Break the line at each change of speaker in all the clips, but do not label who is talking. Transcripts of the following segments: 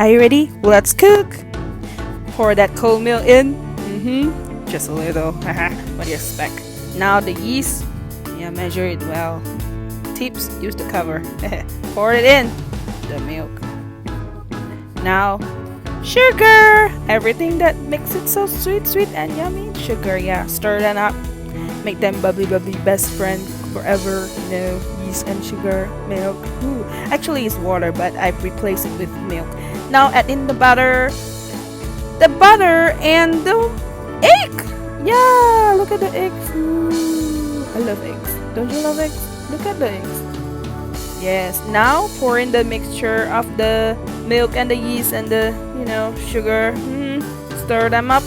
Are you ready? Let's cook. Pour that cold milk in. Just a little. What do you expect? Now the yeast. Yeah, measure it well. Tips, use the cover. Pour it in. The milk. Now, sugar. Everything that makes it so sweet and yummy. Sugar, yeah. Stir that up. Make them bubbly best friend forever. Yeast and sugar, milk. Ooh, actually it's water, but I've replaced it with milk. Now add in the butter and the egg. Yeah, look at the eggs. Ooh, I love eggs. Don't you love eggs? Look at the eggs. Yes. Now pour in the mixture of the milk and the yeast and the sugar. Stir them up.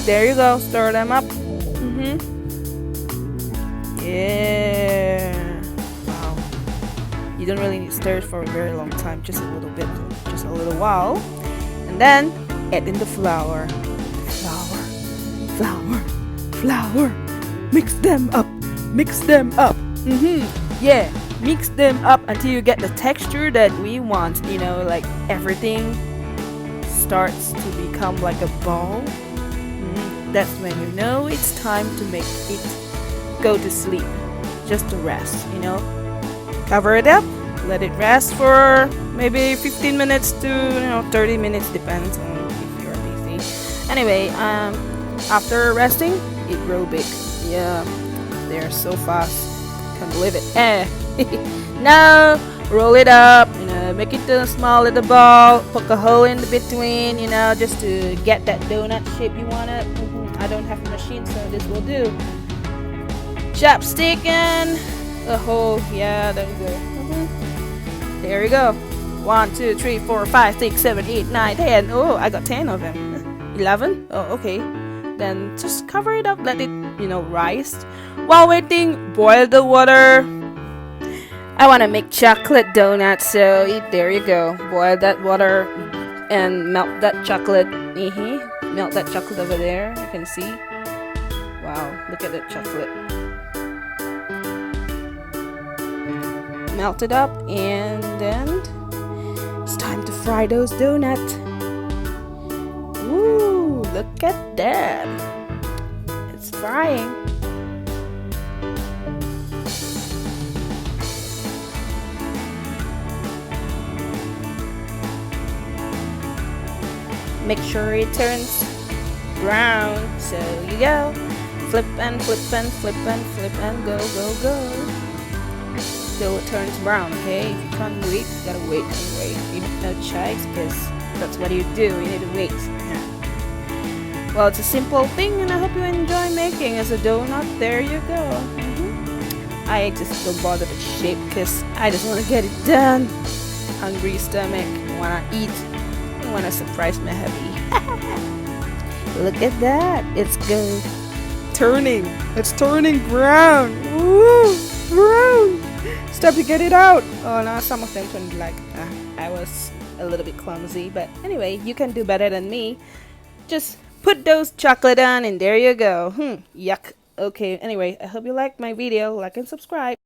There you go. Stir them up. Yeah. Wow. You don't really need to stir it for a very long time. Just a little bit. Just a little while. And then add in the flour. Flour. Mix them up. Yeah. Mix them up until you get the texture that we want. Like everything starts to become like a ball. That's when you know it's time to make it go to sleep. Just to rest. Cover it up. Let it rest for maybe 15 minutes to 30 minutes, depends on if you're busy. Anyway, after resting, it grow big. Yeah, they're so fast. Can't believe it. Now roll it up. Make it a small little ball. Poke a hole in the between. Just to get that donut shape you want it. I don't have a machine, so this will do. Chopstick and a hole. Yeah, there you go. There you go. 1, 2, 3, 4, 5, 6, 7, 8, 9, 10. Oh, I got 10 of them. 11? Oh, okay. Then just cover it up. Let it, rise. While waiting, boil the water. I want to make chocolate donuts, so there you go. Boil that water and melt that chocolate. Melt that chocolate over there. You can see. Wow, look at that chocolate. Melt it up, and then it's time to fry those donuts. Ooh, look at that. It's frying. Make sure it turns brown. So you go. Flip and go. Till it turns brown, okay? If you can't wait, you gotta wait and wait. You have no choice, because that's what you do. You need to wait. Yeah. Well, it's a simple thing, and I hope you enjoy making as a donut. There you go. I just don't bother the shape, because I just want to get it done. Hungry stomach, wanna eat, I wanna surprise my hubby. Look at that! It's good. It's turning brown. Woo! Brown. Stop to get it out. Oh, now some of them turned black. I was a little bit clumsy, but anyway, you can do better than me. Just put those chocolate on, and there you go. Yuck. Okay, anyway, I hope you liked my video. Like and subscribe.